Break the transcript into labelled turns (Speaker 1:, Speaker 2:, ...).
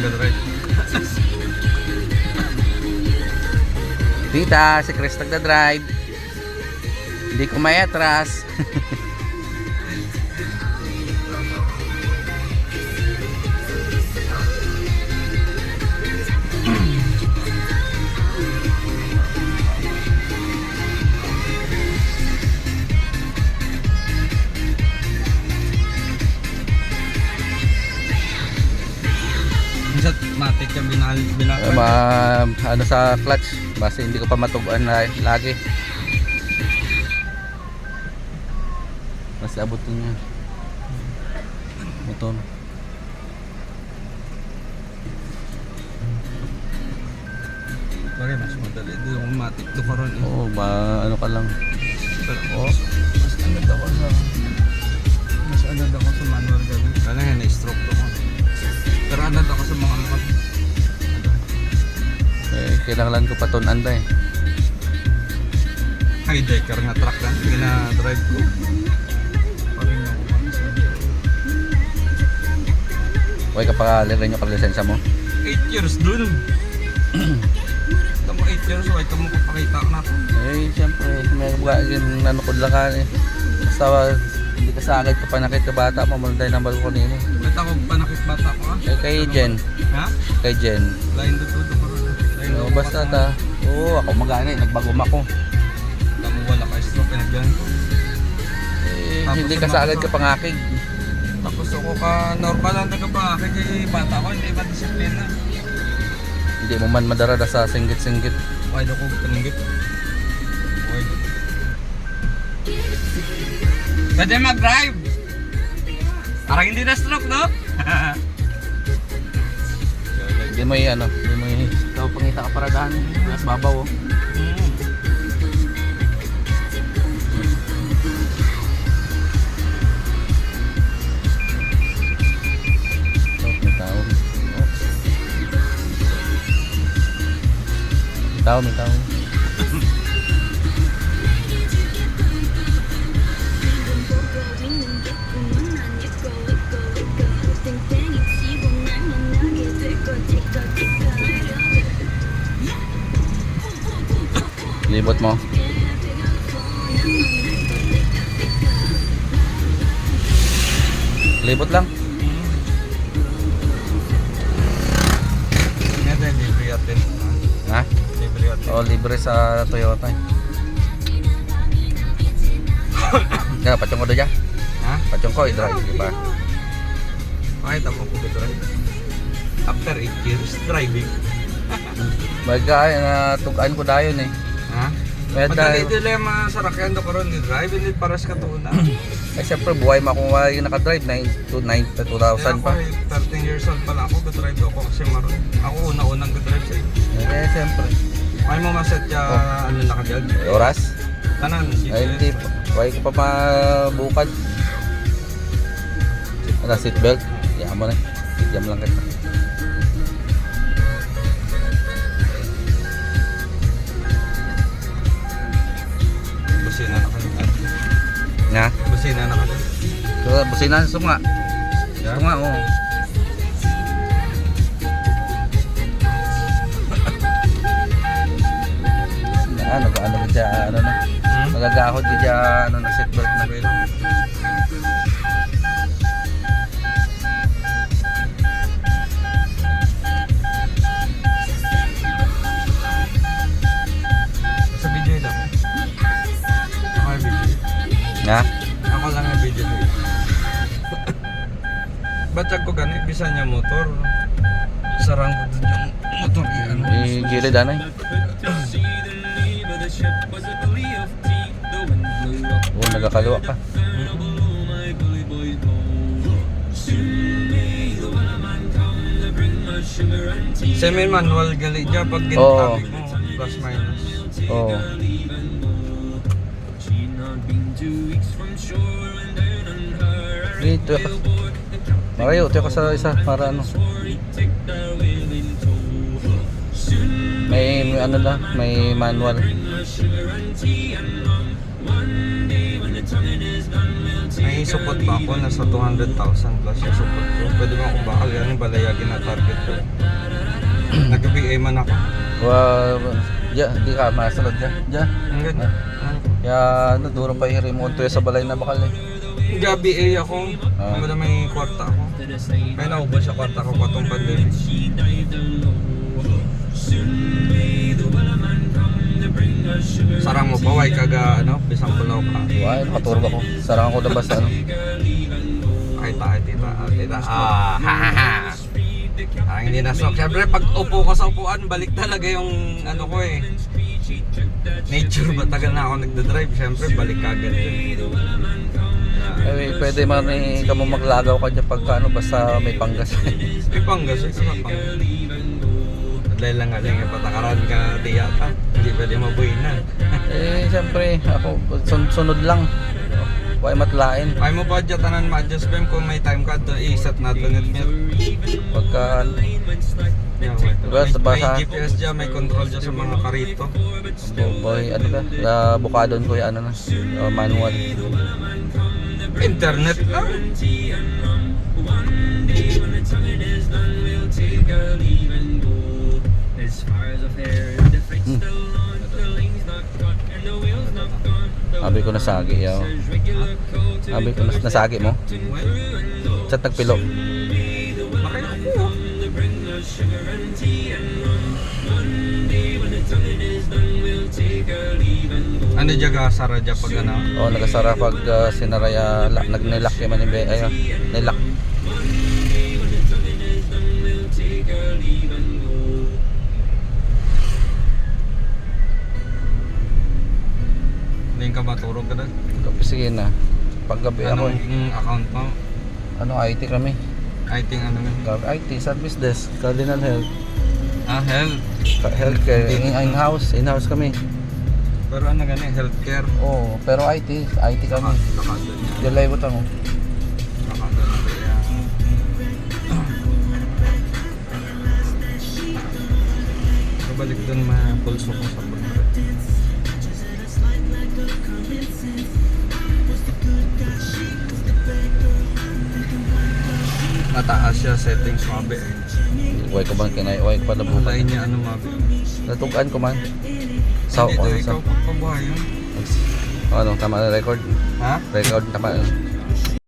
Speaker 1: nag-drive.
Speaker 2: Tita, si Chris nagda-drive. Hindi ko may atras.
Speaker 1: Minsan matik yung binakal.
Speaker 2: Ano sa clutch, basta hindi ko pa matuguan na lagi. Mas abot niya. Motor.
Speaker 1: Bagay mas madali. Doon ako matik. Doon ka ron eh.
Speaker 2: Oo, ano ka lang.
Speaker 1: Pero,
Speaker 2: Oh.
Speaker 1: mas anod ako sa... Mas anod ako sa manual gawin. Kaya nga na-stroke ako. Pero anod ako sa mga motor.
Speaker 2: Eh, kailangan ko patunan da eh.
Speaker 1: Hijacker nga truck lang. Gina-drive ko. Paring ako sa...
Speaker 2: Huwag ka pa rin yung lisensya mo.
Speaker 1: 8 years dun. Ito mo 8 years, huwag ka mo papakita ko na ako.
Speaker 2: Eh, siyempre, may mga nanukod lang ka eh. Basta hindi ka sa agad ka panakit ka bata mo, malanday ng balkon nino.
Speaker 1: Ba't ako panakit bata ko ha?
Speaker 2: Eh, kay Jen.
Speaker 1: Ha?
Speaker 2: Kay Jen.
Speaker 1: Lain dutudo ko rin.
Speaker 2: Oh, basta ta. Oo, ako magana eh, nagbagom ako.
Speaker 1: Tamo wala ka stroke, pinagyan ko.
Speaker 2: Eh,
Speaker 1: Tapos
Speaker 2: hindi ka sa agad ka pangakig.
Speaker 1: Tapos ako ka normal lang nagpapakit kay bata ko, hindi ba disiplina?
Speaker 2: Hindi mo man madarada sa singgit-singgit.
Speaker 1: Why do ko paningit? Why do? Pwede mag-drive! Parang hindi na stroke, no?
Speaker 2: Hindi mo ano, hindi mo ikaw pangita ka paradahan. Mas babaw oh. May tao. Libot mo. Libot lang.
Speaker 1: Nga din, libre atin.
Speaker 2: Ha?
Speaker 1: Libre atin.
Speaker 2: O, libre sa Toyota. Kaya, patyong ko doon dyan.
Speaker 1: Ha?
Speaker 2: Patyong ko, i-drive. Di ba?
Speaker 1: Pakita mo ko drive. After 8 years driving.
Speaker 2: Bagay, natugaan ko dayon eh.
Speaker 1: Ha?
Speaker 2: Medal.
Speaker 1: Madali dilema sa rakyan do karon ni drive hindi paras ka tuuna.
Speaker 2: Eh siyempre buhay mo kung yung nakadrive 2000 pa.
Speaker 1: 13 years old pa lang ako ga-drive ako kasi maron. Ako una-unang ga-drive sa iyo.
Speaker 2: Eh siyempre.
Speaker 1: Ay mo maset ya ano nakagad.
Speaker 2: Oras?
Speaker 1: Tanan.
Speaker 2: Ay hindi pa. Huwag ko pa mabukad. Ano, seatbelt? Yan mo na. Yan lang kita.
Speaker 1: Busina na kayo.
Speaker 2: Nga?
Speaker 1: Busina na kayo.
Speaker 2: So, businan, sunga. Sunga, oo. Ano ka dyan, ano na. Magagahod ka dyan, ano na, seatbelt na.
Speaker 1: Sa video lang. Ako yung video.
Speaker 2: Nga?
Speaker 1: Ako lang yung video ko. Ba't ko gani? Bisa niya motor. Sarang ko dun yung motor. Ano?
Speaker 2: Gilid, anay. Oo, nagkakaliwa ka.
Speaker 1: Semi-manual gali dyan pag gintabi mo. Plus minus.
Speaker 2: Oo. Dito ka. Marayo, tiyo ka sa isa para ano. May ano na, may manual.
Speaker 1: May may support pa ako, nasa 200,000 plus yung support ko. Pwede ba kung bakal yan yung balayagin na target ko. Nag-BA man ako.
Speaker 2: Di ka masalod dyan.
Speaker 1: Ang ganda.
Speaker 2: Kaya ano, duro pa i-remote sa balay na bakal eh.
Speaker 1: Nag-BA ako. Ano na may kwarta ako. Kaya naubos sa kwarta ko patong pandemic. Sarang mo pa, why kaga ano, bisang pulaw ka.
Speaker 2: Why, nakaturog ako. Sarang ako labas ano.
Speaker 1: Tita. Hindi na sok. Siyempre, pag upo ko sa upuan, balik talaga yung ano ko eh. Nature, matagal na ako nagdadrive. Siyempre, balik kagad yun.
Speaker 2: Pwede man ka mo maglagaw ka dyan pagka ano, basta may panggas.
Speaker 1: May panggas eh, ano pang? Dahil lang aling patakaran ka tiyata. Hindi pwede mabuhinan.
Speaker 2: Siyempre, ako, sunod lang. Huwag matlain.
Speaker 1: Kaya mo budget tanan ma-adjust ba kung may time ka to i-set natin it.
Speaker 2: Pagka
Speaker 1: May GPS dyan, may control dyan sa mga karito.
Speaker 2: boy, ano ka? Bukadon ko yung ano na, manual.
Speaker 1: Internet lang.
Speaker 2: Sabi ko nasagi yaw. Sabi ko nasagi mo. Chat nagpilo.
Speaker 1: Bakit ako? Ano dyan ka sara dyan pag ano?
Speaker 2: Oh, nagasara pag sinaraya nagnilak yung manimbe. Ayo, nilak.
Speaker 1: Hindi ka matulog ka doon?
Speaker 2: Sige na. Paggabi ako
Speaker 1: Anong account mo?
Speaker 2: ano IT kami.
Speaker 1: I think ano yun?
Speaker 2: IT service desk, Cardinal Health.
Speaker 1: Health.
Speaker 2: Healthcare, in-house kami.
Speaker 1: Pero ano gani, healthcare.
Speaker 2: Oo, pero IT kami.
Speaker 1: Nakadon niya.
Speaker 2: July mo tango.
Speaker 1: Nakadon na kaya. Kabalik doon mapulso ko sa pagkakas. Mataas siya, settings mabi.
Speaker 2: Huwag ko bang huwag ko pa
Speaker 1: Lain
Speaker 2: nabukan.
Speaker 1: niya ano mabi.
Speaker 2: Natugan ko man. Sa
Speaker 1: Hindi daw ikaw pagpabuhay yun.
Speaker 2: ano, tama na record.
Speaker 1: Ha?
Speaker 2: Record tama.